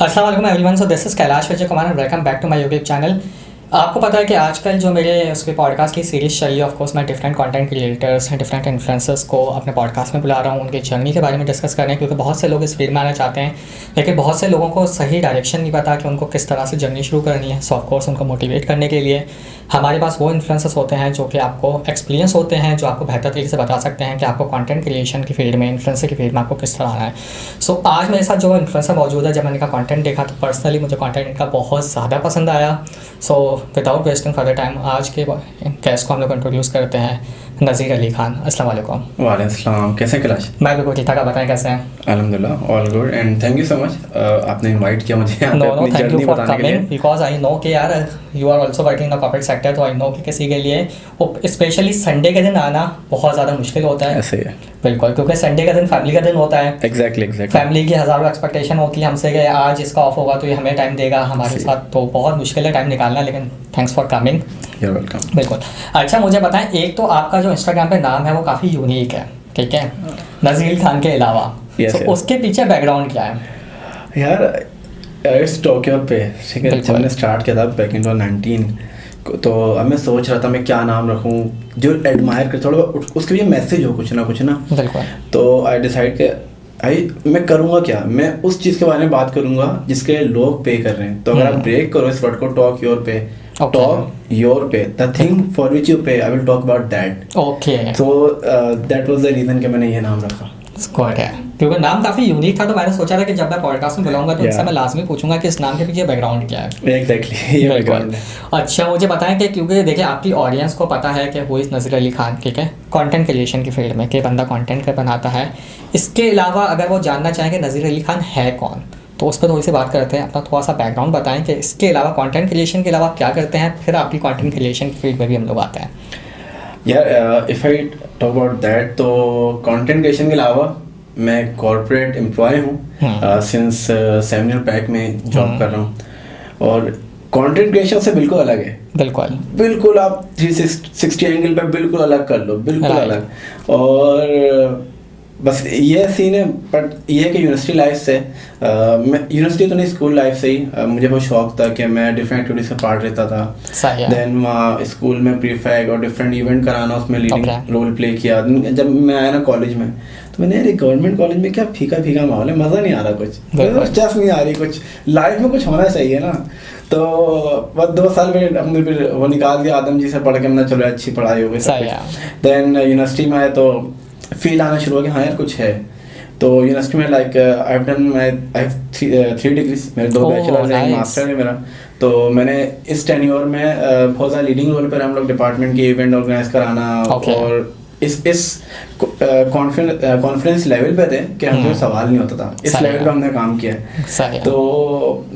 अस्सलाम वालेकुम everyone, so this is Kailash Vijay Kumar and welcome back to my YouTube channel. आपको पता है कि आजकल जो मेरे उसके पॉडकास्ट की सीरीज़ चली है, ऑफ कोर्स मैं डिफरेंट कंटेंट क्रिएटर्स हैं, डिफरेंट इन्फ्लुएंसर्स को अपने पॉडकास्ट में बुला रहा हूँ, उनकी जर्नी के बारे में डिस्कस कर रहे हैं, क्योंकि बहुत से लोग इस फील्ड में आना चाहते हैं, लेकिन बहुत से लोगों को सही डायरेक्शन नहीं पता कि उनको किस तरह से जर्नी शुरू करनी है। सो ऑफ कोर्स उनको मोटिवेट करने के लिए हमारे पास वो इन्फ्लुएंसर्स होते हैं जो कि आपको एक्सपीरियंस होते हैं, जो आपको बेहतर तरीके से बता सकते हैं कि आपको कंटेंट क्रिएशन की फील्ड में, इन्फ्लुएंसर की फील्ड में आपको किस तरह आना है। सो आज मेरे साथ जो इन्फ्लुएंसर मौजूद है, जब मैंने इनका कंटेंट देखा तो पर्सनली मुझे कंटेंट इनका बहुत ज़्यादा पसंद आया। So without wasting further time आज के गेस्ट को हम लोग इंट्रोड्यूस करते हैं, नज़ीर अली खान। अस्सलाम वालेकुम। वालेकुम सलाम। कैसे कैलाश? मैं बिल्कुल ठीक ठाक, आप बताएं कैसे हैं? अल्हम्दुलिल्लाह all good and thank you so much आपने इनवाइट किया मुझे यहाँ पे अपनी थैंक यू जर्नी फॉर बताने के लिए। कमिंग बिकॉज आई नो कि यार you are also working in the corporate sector, तो आई नो कि किसी के लिए वो स्पेशली संडे के दिन आना बहुत ज़्यादा मुश्किल होता है। ऐसे ही है बिल्कुल, क्योंकि संडे का दिन फैमिली का दिन होता है। एग्जैक्टली फैमिली की हज़ारों एक्सपेक्टेशन होती है हमसे कि आज इसका ऑफ होगा तो ये हमें टाइम देगा हमारे साथ, तो बहुत मुश्किल है टाइम निकालना, लेकिन thanks for coming. You are welcome. बिल्कुल। अच्छा मुझे बताएं, एक तो आपका जो इंस्टाग्राम पे नाम है वो काफ़ी यूनिक है, ठीक है, नज़ीर खान के अलावा। Yes, yes. उसके पीछे बैकग्राउंड क्या है? यार इट्स टोक्यो पे, ठीक है, जब मैंने स्टार्ट किया था बैक इन 2019 तो अब मैं सोच रहा था मैं क्या नाम रखूं जो एडमायर कर, थोड़ा उसके लिए मैसेज हो कुछ ना बिल्कुल। तो आई डिसाइड कि मैं करूँगा क्या, मैं उस चीज़ के बारे में बात करूँगा जिसके लिए लोग पे कर रहे हैं। तो अगर आप ब्रेक करो इस वर्ड को, talk your pay, talk your pay, the thing for which you pay, I will talk about that. Okay, so that was the reason कि मैंने ये नाम रखा। स्क्वाड है, क्योंकि नाम काफ़ी यूनिक था, तो मैंने सोचा था कि जब मैं पॉडकास्ट में बुलाऊंगा तो इनसे मैं लाजमी पूछूंगा कि इस नाम के पीछे बैकग्राउंड क्या है। एग्जैक्टली ये बैकग्राउंड है। अच्छा मुझे बताएं कि क्योंकि देखिए आपकी ऑडियंस को पता है कि वो इस नज़ीर अली खान, ठीक है, कंटेंट क्रिएशन की फील्ड में कि बंदा कंटेंट बनाता है। इसके अलावा अगर वो जानना चाहें कि नज़ीर अली खान है कौन, तो उस पर थोड़ी सी बात करते हैं। अपना थोड़ा सा बैकग्राउंड बताएं कि इसके अलावा कंटेंट क्रिएशन के अलावा आप क्या करते हैं, फिर आपकी कंटेंट क्रिएशन की फील्ड में भी हम लोग आते हैं। यार if I talk about that, तो कंटेंट क्रिएशन के अलावा मैं कॉर्पोरेट एम्प्लॉय हूँ सिंस 7 ईयर बैक में जॉब कर रहा हूँ, और कंटेंट क्रिएशन से बिल्कुल अलग है। बिल्कुल आप 360 एंगल पे बिल्कुल अलग कर लो, बिल्कुल अलग। और बस ये सीन है, बट ये है कि यूनिवर्सिटी लाइफ से मैं यूनिवर्सिटी तो नहीं, स्कूल लाइफ से ही मुझे बहुत शौक था कि मैं डिफरेंट एक्टिविटीज में पार्ट लेता था। देन वहाँ स्कूल में प्रीफेक्ट और डिफरेंट इवेंट कराना, उसमें लीडिंग रोल प्ले किया। जब मैं आया ना कॉलेज में, तो मैंने यार गवर्नमेंट कॉलेज में क्या फीका फीका माहौल है, मज़ा नहीं आ रहा, कुछ स्ट्रेस नहीं आ रही, कुछ लाइफ में कुछ होना चाहिए ना। तो बस 2 साल में हमने फिर वो निकाल दिया, आदम जी से पढ़ के हमने चलो अच्छी पढ़ाई हो गई। देन यूनिवर्सिटी में आए तो फील आना शुरू हो गया, हाँ यार कुछ है। तो यूनिवर्सिटी में like I have done my 3 degrees, मेरे 2 बैचलर्स हैं, एक मास्टर है मेरा। तो मैंने इस टेन्योर में बहुत ज़्यादा लीडिंग रोल पर हम लोग डिपार्टमेंट के इवेंट ऑर्गेनाइज कराना, और इस कॉन्फ्रेंस लेवल पे थे कि हमसे सवाल नहीं होता था, इस लेवल पे हमने काम किया। तो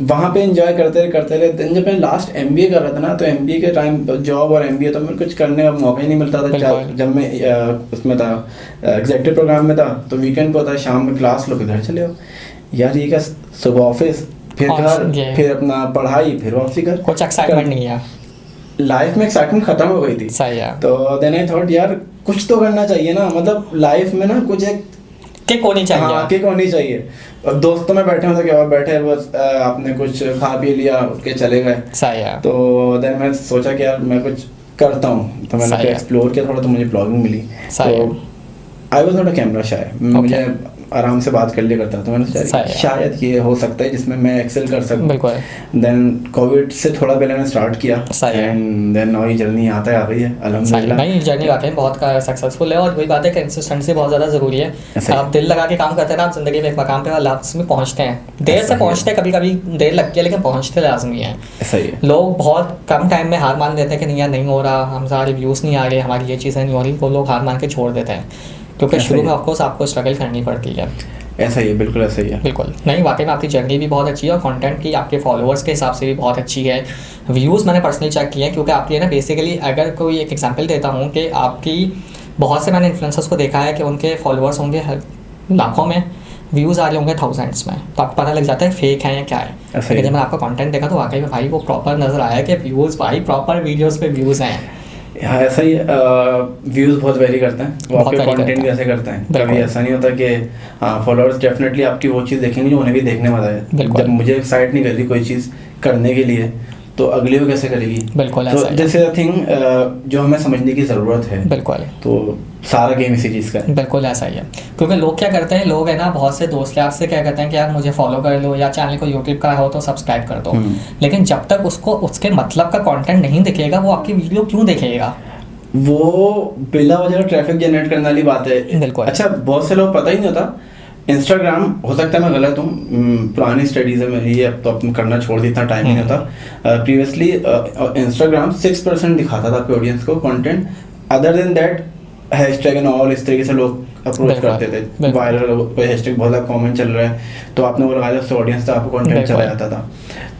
वहाँ पे एंजॉय करते रहे। जब मैं लास्ट MBA कर रहा था ना, तो MBA के टाइम जॉब और MBA तो मेरे कुछ करने का मौका ही नहीं मिलता था। जब मैं उसमें था एग्जीक्यूटिव प्रोग्राम में था, तो वीकेंड पे होता है, शाम में क्लास लो, घर चले हो यार, ये क्या सुबह ऑफिस, फिर घर, फिर अपना पढ़ाई, फिर वापसी घर, कुछ एक्साइटमेंट नहीं है लाइफ में। एक्साइटमेंट खत्म हो गई थी। तो देन आई थॉट यार कुछ तो करना चाहिए ना, मतलब लाइफ में ना कुछ एक किक होनी चाहिए। हाँ, किक होनी चाहिए। अब दोस्तों में बैठे होते क्या, बैठे बस आपने कुछ खा पी लिया, उठ के चले गए। तो देन मैं सोचा कि यार मैं कुछ करता हूँ, तो मैंने एक्सप्लोर किया थोड़ा, तो मुझे ब्लॉगिंग मिली। तो I was not a camera shy, मुझे आराम से बात कर लिया करता, तो मैंने सोचा शायद ये हो सकता है जिसमें मैं एक्सेल कर सकूं। देन कोविड से थोड़ा पहले मैंने स्टार्ट किया, एंड देन नई जर्नी आता है आ गई है अल्हम्दुलिल्लाह। नहीं जर्नी वाकई बहुत सक्सेसफुल है, और वही बात है कि कंसिस्टेंसी बहुत ज़्यादा ज़रूरी है। आप दिल लगा के काम करते हैं ना, आप ज़िंदगी में एक मकाम पे लाजमी पहुँचते हैं। देर से पहुँचते हैं, कभी कभी देर लगती है, लेकिन पहुँचते लाजमी है। लोग बहुत कम टाइम में हार मान देते हैं कि नहीं यार नहीं हो रहा, हमारे व्यूज़ नहीं आ रहे, हमारी ये चीज़ें नहीं हो रही, वो लोग हार मान के छोड़ देते हैं, क्योंकि शुरू में ऑफकोर्स आपको स्ट्रगल करनी पड़ती है। ऐसा ही है, बिल्कुल ऐसा ही है। बिल्कुल नहीं, वाकई में आपकी जर्नी भी बहुत अच्छी है, और कंटेंट की आपके फॉलोअर्स के हिसाब से भी बहुत अच्छी है। व्यूज़ मैंने पर्सनली चेक किए हैं, क्योंकि आपकी है ना, बेसिकली अगर कोई एक एग्जांपल देता हूँ कि आपकी बहुत से मैंने इन्फ्लुएंसर्स को देखा है कि उनके फॉलोअर्स होंगे लाखों में, व्यूज़ आ रहे होंगे थाउजेंड्स में, तो आपको पता लग जाता है फेक है या क्या है। लेकिन जब मैंने आपका कंटेंट देखा तो वाकई में भाई वो प्रॉपर नज़र आया कि व्यूज़ भाई प्रॉपर वीडियोज़ पे व्यूज़ हैं। हाँ ऐसा ही है, व्यूज़ बहुत वेरी करते हैं, वो बहुत आपके vary कंटेंट करता है। कैसे करते हैं। बिल्कुल। कभी ऐसा नहीं होता कि हाँ फॉलोअर्स डेफिनेटली आपकी वो चीज़ देखेंगे जो उन्हें भी देखने मजा है। बिल्कुल। जब मुझे एक्साइट नहीं कर रही कोई चीज़ करने के लिए तो अगली वो कैसे करेगी। बिल्कुल तो ऐसा ही दिस इज अ थिंग जो हमें समझने की ज़रूरत है। बिल्कुल तो सारा गेम इसी चीज़ का है। बिल्कुल ऐसा ही है, क्योंकि लोग क्या करते हैं, लोग है ना, बहुत से दोस्त यार से क्या कहते हैं कि यार मुझे फॉलो कर लो या चैनल को यूट्यूब का हो तो सब्सक्राइब कर दो, लेकिन जब तक उसको उसके मतलब का कंटेंट नहीं दिखेगा वो आपकी वीडियो क्यों देखेगा। वो बिला वजह ट्रैफिक जनरेट करने वाली बात है। बिल्कुल। अच्छा बहुत से लोग पता ही नहीं होता इंस्टाग्राम, हो सकता है मैं गलत हूँ, पुरानी स्टडीज़ है मेरी, ये अब तो अब करना छोड़ दी, इतना टाइम नहीं होता। प्रीवियसली इंस्टाग्राम 6% दिखाता था आपके ऑडियंस को content, other than that hashtag and all इस तरीके से लोग अप्रोच करते थे। वायरल कोई हैशटैग बहुत ज़्यादा कमेंट चल रहा है तो आपने वो लगाया, उससे ऑडियंस तक आपको कंटेंट चला जाता था।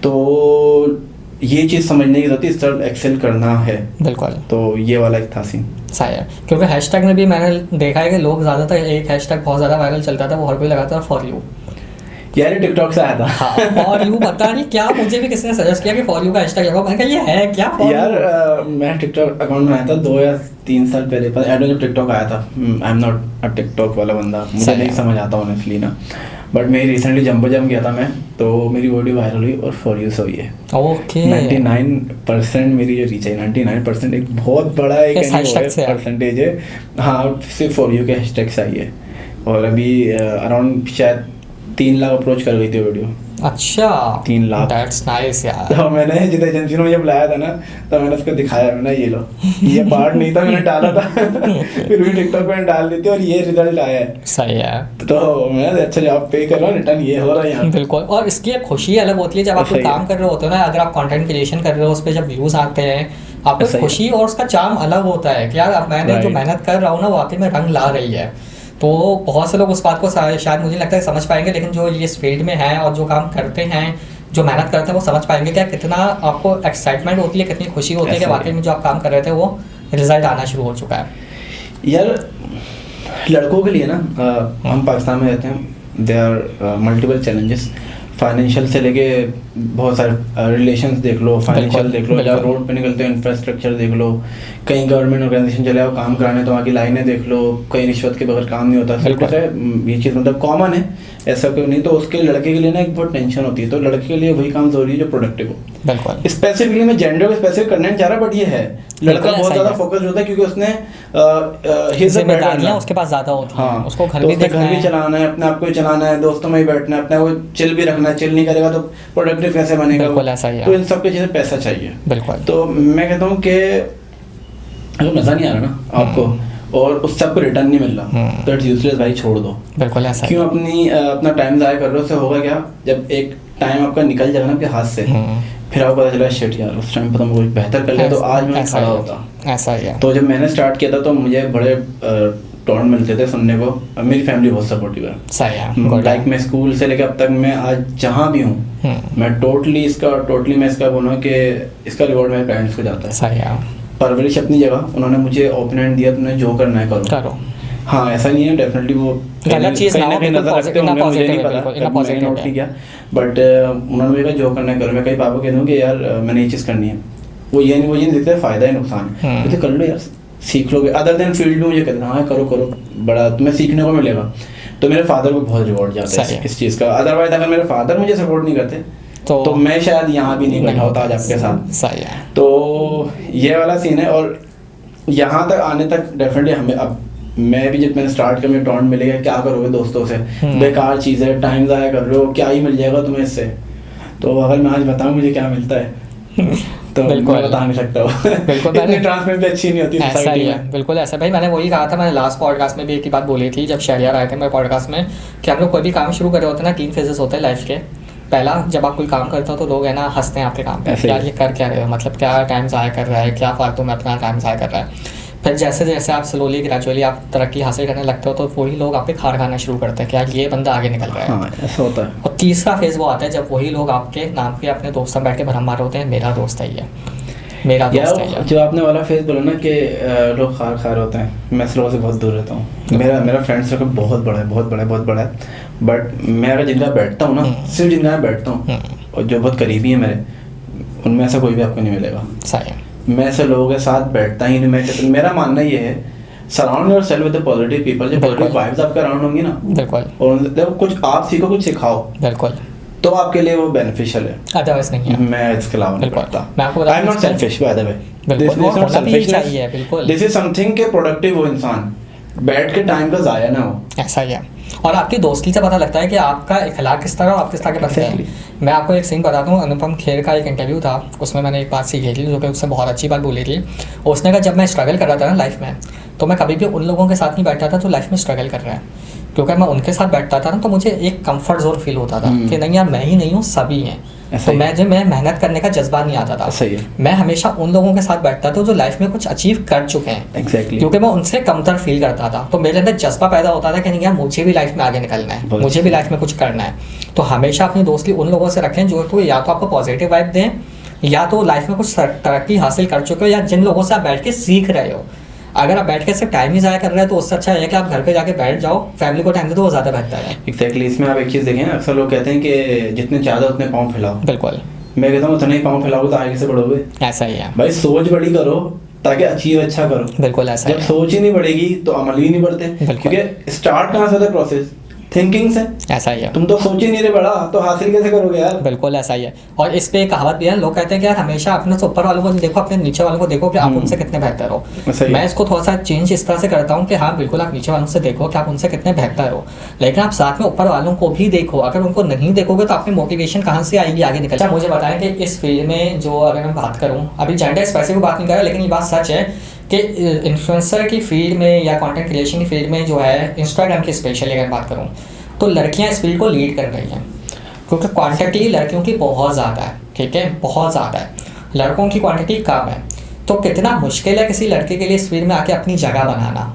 तो ये चीज़ समझने की जरूरत है, इस तरह एक्सेल करना है। बिल्कुल। तो ये वाला एक था सीन। सही है, क्योंकि हैशटैग में भी मैंने देखा है कि लोग ज़्यादातर एक हैशटैग बहुत ज़्यादा वायरल चलता था, वो हर कोई लगाता था फॉर यू। यार ये टिकटॉक से आया था। हाँ, फॉर यू पता नहीं क्या, मुझे भी किसी ने सजेस्ट किया कि फॉर यू का हैशटैग लगाओ, मैंने कहा ये है क्या for यार you? मैं टिकटॉक अकाउंट बनाया था 2 या 3 साल पहले, पर एडो जब टिकटॉक आया था, I am not a TikTok वाला बंदा, मुझे नहीं समझ आता ऑनेस्टली ना, बट मैं रिसेंटली जंबो जम गया था मैं, तो मेरी वीडियो वायरल हुई और फॉर यू से हुई है। ओके। 99% मेरी जो रीच है, 99% एक बहुत बड़ा एक परसेंटेज है। हाँ सिर्फ फॉर यू के हैशटैग से आई है, और अभी अराउंड शायद 3 लाख अप्रोच कर गई थी वीडियो। अच्छा 3 लाख। दैट्स नाइस यार। तो मैंने जिस एजेंसी ने मुझे बुलाया था ना, तो मैंने उसको दिखाया, मैंने ये लो, ये पार्ट नहीं था मैंने डाला था फिर भी टिकटॉक पे डाल दी थी और ये रिजल्ट आया है। सही है। तो मैं अच्छा जॉब पे कर रहा हूँ, रिटर्न ये हो रहा है यहाँ। बिल्कुल, और इसकी एक खुशी अलग होती है जब आप कोई काम कर रहे होते हो ना, अगर आप कंटेंट क्रिएशन कर रहे हो, उस पर जब व्यूज आते हैं आपको खुशी और उसका चार्म अलग होता है कि यार मैंने जो मेहनत कर रहा हूँ ना वाकई में रंग ला रही है। तो बहुत से लोग उस बात को शायद मुझे लगता है समझ पाएंगे, लेकिन जो ये इस फील्ड में है और जो काम करते हैं, जो मेहनत करते हैं, वो समझ पाएंगे क्या कितना आपको एक्साइटमेंट होती है, कितनी खुशी होती है कि वाकई में जो आप काम कर रहे थे वो रिजल्ट आना शुरू हो चुका है। यार लड़कों के लिए ना, हम पाकिस्तान में रहते हैं, they are multiple challenges, financial से लेके बहुत सारे रिलेशंस देख लो, फाइनेंशियल देख लो, जहाँ रोड पे निकलते हो इंफ्रास्ट्रक्चर देख लो, कहीं गवर्नमेंट ऑर्गेनाइजेशन चले आओ काम कराने तो वहाँ की लाइनें देख लो, कहीं रिश्वत के बगैर काम नहीं होता। ये चीज़ मतलब कॉमन है, ऐसा क्यों नहीं। तो उसके लड़के के लिए ना एक बहुत टेंशन होती है, तो लड़के के लिए वही काम जरूरी है जो प्रोडक्टिव हो। बिल्कुल। स्पेसिफिकली मैं जेंडर को स्पेसिफिक करना नहीं चाह रहा, बट ये है लड़का बहुत ज़्यादा फोकस होता है क्योंकि उसने जिम्मेदारियां उसके पास ज़्यादा होती हैं। हाँ, उसको घर तो भी देखना घर भी चलाना है, अपने आप को चलाना है, दोस्तों में ही बैठना है, अपने को चिल भी रखना है, चिल नहीं करेगा तो प्रोडक्टिव कैसे बनेगा। बिल्कुल ऐसा ही है। तो इन सब की चीज़ें पैसा चाहिए। बिल्कुल। तो मैं कहता हूँ कि अगर मज़ा नहीं आ रहा ना आपको और उससे आपको रिटर्न नहीं मिल रहा तो इट्स यूजलेस भाई, छोड़ दो। बिल्कुल ऐसा क्यों अपना टाइम ज़ाया कर रहे हो, उससे होगा क्या, जब एक टाइम आपका निकल जाएगा ना आपके हाथ से, फिर आपको पता चला शिट यार उस टाइम पर मैं कुछ बेहतर कर लिया तो आज मैं खड़ा होता। ऐसा ही है। तो जब मैंने स्टार्ट किया था तो मुझे बड़े टॉन्ट मिलते थे सुनने को, मेरी फैमिली बहुत सपोर्टिव है। सही है। लाइक मैं स्कूल से लेकर अब तक मैं आज जहाँ भी हूँ मैं टोटली मैं इसका बोलूँ कि इसका रिवॉर्ड मेरे पेरेंट्स को जाता है। सही है। परवरिश अपनी जगह, उन्होंने मुझे ओपिनियन दिया, तुमने जो करना है करो। हाँ ऐसा नहीं है डेफिनेटली वो गलत चीज़ ना हो, नजर रखते होंगे, मुझे नहीं पता, मैंने नोट नहीं किया, बट उन्होंने मुझे कहा जो करना है करो। मैं कहीं पापा कह दूँ कि यार मैंने ये चीज़ करनी है, वो ये नहीं देखते फ़ायदा है नुकसान है, तो कर लो यार, सीख लोगे। अदर देन फील्ड में मुझे कहते हाँ करो बड़ा तुम्हें सीखने को मिलेगा। तो मेरे फादर को बहुत रिवॉर्ड जाता है इस चीज़ का। अदरवाइज अगर मेरे फादर मुझे सपोर्ट नहीं करते तो मैं शायद यहाँ भी नहीं बैठा होता आज आपके साथ। सही है। तो ये वाला सीन है, और यहाँ तक आने तक डेफिनेटली हमें अब मैं भी जब मैंने स्टार्ट किया, मुझे टॉन्ट मिलेगा क्या करोगे दोस्तों से, बेकार चीज़ है, टाइम ज़ाया कर रहे हो, क्या ही मिल जाएगा तुम्हें इससे। तो अगर मैं आज बताऊँ मुझे क्या मिलता है तो मैं बता नहीं सकता हूँ। बिल्कुल इतनी ट्रांसपेरेंसी अच्छी नहीं होती सोसाइटी में। बिल्कुल ऐसा भाई, मैंने वही कहा था, मैंने लास्ट पॉडकास्ट में भी एक ही बात बोली थी जब शहरियार आए थे मेरे पॉडकास्ट में, कि हम लोग कोई भी काम शुरू कर रहे होते हैं ना, 3 फेजेस होते हैं लाइफ के। पहला, जब आप कोई काम करते हो तो लोग है ना हंसते हैं आपके काम पे, यार ये कर क्या रहे हो, मतलब क्या टाइम ज़ाया कर रहा है, क्या फालतू में अपना टाइम ज़ाया कर रहा है। फिर जैसे जैसे आप स्लोली ग्रेजुअली आप तरक्की हासिल करने लगते हो तो वही लोग आप पे खार खाना शुरू करते हैं कि यार ये बंदा आगे निकल रहा है। हाँ, ऐसा होता है। और तीसरा फेज़ वो आता है जब वही लोग आपके नाम पे अपने दोस्तों बैठ के भरम मार होते हैं, मेरा दोस्त है ये, मेरा दोस्त है ये। जो आपने वाला फेज बोला ना कि लोग खार होते हैं, मैं ऐसे लोगों से बहुत दूर रहता हूँ। मेरा फ्रेंड सर्कल बहुत बड़ा है, बट मैं अगर जिनका बैठता हूँ ना, सिर्फ जिनका मैं बैठता हूँ और जो बहुत करीबी है मेरे, उनमें ऐसा कोई भी आपको नहीं मिलेगा। सही है। मैं ऐसे लोगों के साथ बैठता ही नहीं। मैं मेरा मानना ये है, surround yourself with the positive people. जो पॉजिटिव वाइब्स आपके अराउंड होंगी ना, बिल्कुल, और देखो कुछ आप सीखो, कुछ सिखाओ, बिल्कुल, तो आपके लिए वो बेनिफिशियल है, अदरवाइज नहीं है। मैं इसके अलावा नहीं करता। मैं आपको I am not selfish by the way, this is not selfishness, this is something के प्रोडक्टिव हो इंसान, बैठ के टाइम का जाया ना हो। ऐसा ही है। और आपकी दोस्ती से पता लगता है कि आपका इखलाक किस तरह और आप किस तरह के बंदे हैं। मैं आपको एक सीन बताता हूँ, अनुपम खेर का एक इंटरव्यू था, उसमें मैंने एक बात सीखी थी जो कि उससे बहुत अच्छी बात बोली थी। उसने कहा जब मैं स्ट्रगल कर रहा था ना लाइफ में, तो मैं कभी भी उन लोगों के साथ नहीं बैठता था जो लाइफ में स्ट्रगल कर रहे हैं, क्योंकि मैं उनके साथ बैठता था ना तो मुझे एक कंफर्ट जोन फील होता था कि नहीं यार मैं ही नहीं हूँ, सभी हैं। तो मैं मेहनत करने का जज्बा नहीं आता था। सही है। मैं हमेशा उन लोगों के साथ बैठता था जो लाइफ में कुछ अचीव कर चुके हैं। Exactly. क्योंकि मैं उनसे कमतर फील करता था, तो मेरे अंदर जज्बा पैदा होता था कि नहीं यार मुझे भी लाइफ में आगे निकलना है, मुझे भी लाइफ में कुछ करना है। तो हमेशा अपनी दोस्ती उन लोगों से रखें जो तो या तो आपको पॉजिटिव वाइब दें, या तो लाइफ में कुछ तरक्की हासिल कर चुके हो, या जिन लोगों से आप बैठ के सीख रहे हो। अगर आप बैठ के सिर्फ टाइम ही ज़ाया कर रहे हैं तो उससे अच्छा है कि आप घर पे जाके बैठ जाओ, फैमिली को टाइम दे, तो वो ज़्यादा बेहतर है। एग्जैक्टली। इसमें आप एक चीज़ देखें, अक्सर लोग कहते हैं कि जितने ज़्यादा उतने पाँव फैलाओ। बिल्कुल, मैं कहता हूँ उतने ही पाँव फैलाओगे तो आगे से बढ़ोगे। ऐसा ही है भाई, सोच बड़ी करो ताकि अचीव अच्छा करो। बिल्कुल ऐसा जब सोच ही नहीं बढ़ेगी तो अमल ही नहीं बढ़ते, क्योंकि स्टार्ट कहाँ से होता है प्रोसेस, थिंकिंग से। ऐसा ही है। तुम तो सोच ही नहीं रहे बड़ा, तो हासिल कैसे करोगे यार। बिल्कुल ऐसा ही है। और इस पे एक कहावत भी है, लोग कहते हैं कि यार हमेशा अपने से ऊपर वालों को नहीं देखो, अपने नीचे वालों को देखो कि आप उनसे कितने बेहतर हो। मैं इसको थोड़ा सा चेंज इस तरह से करता हूँ कि हाँ बिल्कुल आप नीचे वालों से देखो कि आप उनसे कितने बेहतर हो, लेकिन आप साथ में ऊपर वालों को भी देखो। अगर उनको नहीं देखोगे तो आपकी मोटिवेशन कहाँ से आएगी आगे निकल। अच्छा, मुझे बताएं कि इस फील्ड में जो अगर मैं बात करूँ, अभी जेंडर स्पेसिफिक बात नहीं कर रहा, लेकिन ये बात सच है कि इन्फ्लुएंसर की फील्ड में या कंटेंट क्रिएशन की फील्ड में जो है, इंस्टाग्राम की स्पेशली अगर बात करूँ, तो लड़कियां इस फील्ड को लीड कर रही हैं, क्योंकि क्वांटिटी लड़कियों की बहुत ज़्यादा है। ठीक है, बहुत ज़्यादा है, लड़कों की क्वांटिटी कम है। तो कितना मुश्किल है किसी लड़के के लिए इस फील्ड में आके अपनी जगह बनाना।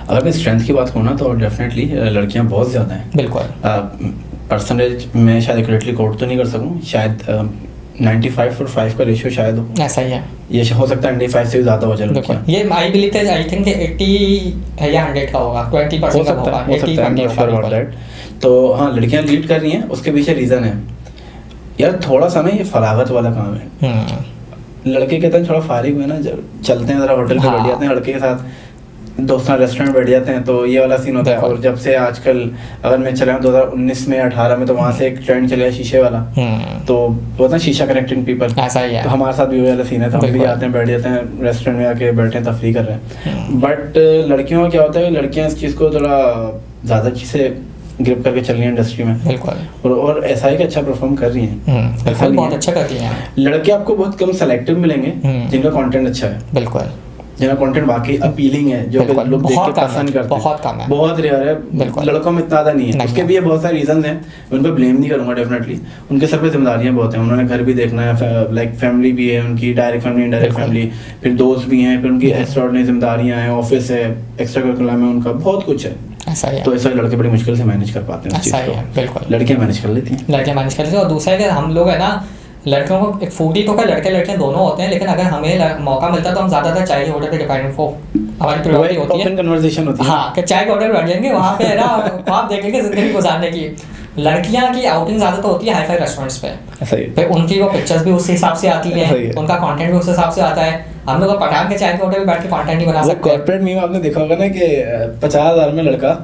अगर मैं स्ट्रेंथ की बात करूँ ना, तो डेफिनेटली लड़कियां बहुत ज़्यादा हैं। बिल्कुल। परसेंटेज मैं शायद एक्यूरेटली कोट तो नहीं कर सकूँ, शायद 95 और 5 का रेशियो शायद हो। ऐसा ही है, ये हो सकता है 95 से भी ज़्यादा हो जाए। ये आई बिलीव है, आई थिंक 80 या 100 का होगा, 20% का होगा, 80-20। तो हाँ, लड़कियां लीड कर रही हैं, उसके पीछे रीज़न है यार, थोड़ा सा ना ये फरागत वाला काम है। लड़के कहते हैं थोड़ा फारिग हुए ना, चलते हैं ज़रा होटल पे बैठ जाते हैं, लड़के के साथ दोस्तों रेस्टोरेंट बैठ जाते हैं, तो ये वाला सीन होता है। और जब से आजकल अगर मैं चला 2019 में 18 में, तो वहाँ से एक ट्रेंड चल गया शीशे वाला, तो वो ना शीशा कनेक्टिंग पीपल। ऐसा ही है। तो हमारे साथ भी वो वाला सीन है, तो हम भी जाते हैं, बैठ जाते हैं रेस्टोरेंट में, आके बैठे हैं, तफरीह कर रहे हैं। बट लड़कियों का क्या होता है, लड़कियाँ इस चीज़ को थोड़ा ज़्यादा अच्छी से ग्रिप करके चल रही है इंडस्ट्री में। बिल्कुल। और ऐसा है कि अच्छा परफॉर्म कर रही हैं, ऐसा बहुत अच्छा करती हैं। लड़के आपको बहुत कम सेलेक्टिव मिलेंगे जिनका कंटेंट अच्छा है। बिल्कुल, जिनका कंटेंट वाकई अपीलिंग है, जो लोग देख के पसंद करते हैं, बहुत कम है, बहुत रेयर है। लड़कों में इतना ज़्यादा नहीं है। उसके भी बहुत सारे रीजंस हैं, उन पर ब्लेम नहीं करूँगा। डेफिनेटली उनके सर पे जिम्मेदारियाँ बहुत हैं, उन्होंने घर भी देखना है, लाइक फैमिली भी है उनकी, डायरेक्ट फैमिली, इनडायरेक्ट फैमिली, फिर दोस्त भी हैं, फिर उनकी एक्स्ट्राऑर्डिनरी जिम्मेदारियाँ हैं, ऑफिस है, एक्स्ट्रा करिकुलम है, उनका बहुत कुछ है। ऐसा ही है। तो ऐसा लड़के बड़ी मुश्किल से मैनेज कर पाते हैं। ऐसा ही है, बिल्कुल। लड़कियाँ मैनेज कर लेती हैं, लड़कियाँ मैनेज कर लेती हैं। और दूसरा है कि हम लोग है ना, लड़कियों को एक फूडी तो क्या, लड़के लड़कियाँ दोनों होते हैं, लेकिन अगर हमें मौका मिलता है तो हम ज़्यादातर चाय के ऑर्डर पे डिपेंडेंट हो, हमारी प्रायोरिटी होती है, कन्वर्सेशन होती है। हाँ, कि चाय के ऑर्डर बैठ जाएंगे वहाँ पे है ना, आप देखेंगे जिंदगी गुजारने की। लड़कियाँ की आउटिंग ज़्यादा तो होती है हाई फाई रेस्टोरेंट्स पे, फिर उनकी वो पिक्चर्स भी उस हिसाब से आती है, उनका कंटेंट भी उस हिसाब से आता है। हम लोग पठान के चाय के होटल में बैठ के कंटेंट नहीं बना सकते। कॉर्पोरेट मीम आपने देखा होगा ना कि 50,000 में लड़का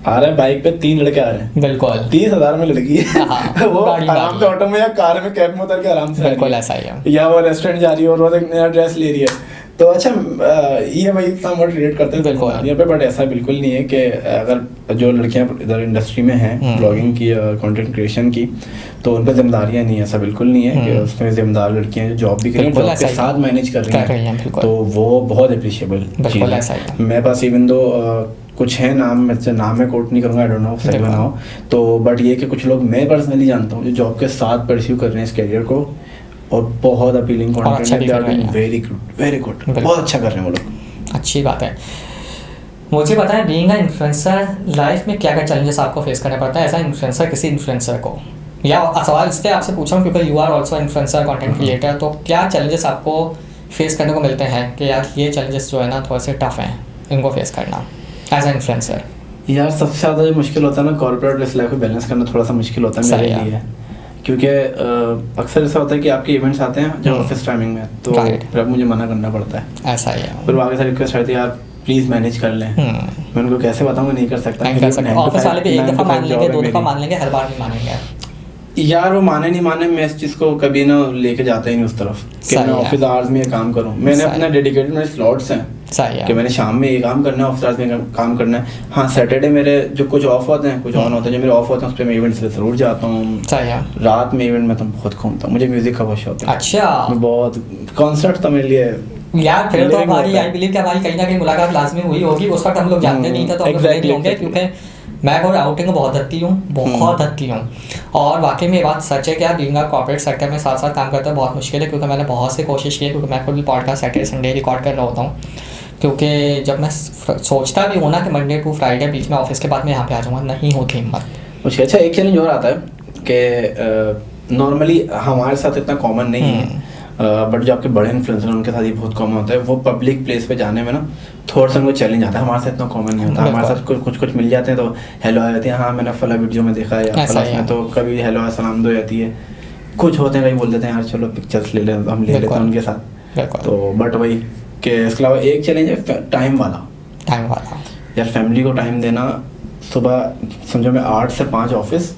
आ रहा है, बाइक पे 3 लड़के आ रहे हैं, बिल्कुल 30,000 में लड़की है। वो आराम से ऑटो में या कार में, कैब में उतर के आराम से, बिल्कुल ऐसा ही है। या वो रेस्टोरेंट जा रही है और वो एक नया ड्रेस ले रही है। तो अच्छा, ये वही समवट रिलेट करते हैं यहाँ पे, बट ऐसा बिल्कुल नहीं है कि अगर जो लड़कियां इधर इंडस्ट्री में हैं ब्लॉगिंग की, कंटेंट क्रिएशन की, तो उन पर जिम्मेदारियां नहीं है। ऐसा बिल्कुल नहीं है कि उसमें जिम्मेदार लड़कियां जो जॉब भी कर रही हैं, जॉब के साथ मैनेज कर रही हैं, तो वो बहुत अप्रिशिएबल चीज़ है। मेरे पास इवन दो कुछ है नाम मैं कोट नहीं करूँगा, आई डोंट नो सही बनाओ तो, बट ये कि कुछ लोग मैं पर्सनली जानता हूँ जो जॉब के साथ परस्यू कर रहे हैं इस करियर को, और बहुत अपीलिंग कंटेंट है, वेरी गुड, बहुत अच्छा कर रहे हैं वो लोग। अच्छी बात है। मुझे पता है बीइंग अ इन्फ्लुएंसर लाइफ में क्या क्या चैलेंजेस आपको फेस करना पड़ता है एज अ इन्फ्लुएंसर, किसी इन्फ्लुएंसर को, या सवाल इसलिए आपसे पूछा हूँ क्योंकि you are also influencer, content creator, तो क्या चैलेंजेस आपको फेस करने को मिलते हैं कि यार ये चैलेंजेस जो है ना थोड़े से टफ हैं इनको फेस करना एज अ इन्फ्लुएंसर? यार सबसे ज़्यादा जो मुश्किल होता है ना, कॉर्पोरेट लाइफ को बैलेंस करना थोड़ा सा मुश्किल होता है मेरे लिए, क्योंकि अक्सर ऐसा होता है कि आपके इवेंट्स आते हैं जब ऑफिस टाइमिंग में, तो फिर अब मुझे मना करना पड़ता है। ऐसा ही है। फिर वो आगे से रिक्वेस्ट करती है यार प्लीज़ मैनेज कर लें। मैं उनको कैसे बताऊँ, मैं नहीं कर सकता। ऑफिस वाले भी एक दफ़ा मान लेंगे, 2 दफ़ा मान लेंगे, हर बार नहीं मानेंगे यार। वो माने नहीं माने, मैं इस चीज़ को कभी ना लेके जाता ही नहीं उस तरफ कि मैं ऑफिस आवर्स में ये काम करूँ। मैंने अपना डेडिकेटेड मेरे स्लॉट्स हैं कि मैंने शाम में ये काम करना है, ऑफिस आवर्स में काम करना है। हाँ, सैटरडे मेरे जो कुछ ऑफ होते हैं, कुछ ऑन होते हैं, जो मेरे ऑफ होते हैं उस पर मैं इवेंट्स ज़रूर जाता हूँ। रात में इवेंट में तो बहुत घूमता हूँ, मुझे म्यूजिक का बहुत शौक है। अच्छा, मैं बहुत कॉन्सर्ट तो मेरे लिए यार फिर तो हमारी आई बिलीव कि हमारी कहीं ना कहीं मुलाकात लाजमी हुई होगी। उस वक्त हम लोग जानते नहीं थे तो हम लोग नहीं होंगे, क्योंकि मैं बहुत आउटिंग में बहुत हत्ती हूँ, बहुत हत्ती हूँ। और वाकई में ये बात सच है कि यार बीइंग कॉर्पोरेट सेक्टर में साथ साथ काम करता है बहुत मुश्किल है, क्योंकि मैंने बहुत सी कोशिश की है, क्योंकि मैं खुद भी पॉडकास्ट सैटरडे संडे रिकॉर्ड कर रहा होता हूँ। क्योंकि जब मैं सोचता भी हूँ ना कि मंडे टू फ्राइडे बीच में ऑफिस के बाद मैं यहाँ पे आ जाऊँगा, नहीं होती हिम्मत। मुझे अच्छा एक चैलेंज और आता है कि नॉर्मली हमारे साथ इतना कॉमन नहीं है, बट जो आपके बड़े इन्फ्लुएंसर हैं उनके साथ ये बहुत कॉमन होता है। वो पब्लिक प्लेस पे जाने में ना थोड़ा सा उनको चैलेंज आता है, हमारे साथ इतना कॉमन नहीं होता। हमारे साथ कुछ मिल जाते हैं तो हेलो आ जाती है, हाँ मैंने फला वीडियो में देखा है, या फला में तो कभी हेलो सलाम दो जाती है। कुछ होते हैं कहीं बोल देते हैं यार चलो पिक्चर्स ले ले, हम ले लेते हैं उनके साथ। तो बट वही कि इसके अलावा एक चैलेंज है टाइम वाला। यार फैमिली को टाइम देना, सुबह समझो मैं 8 से 5 ऑफिस,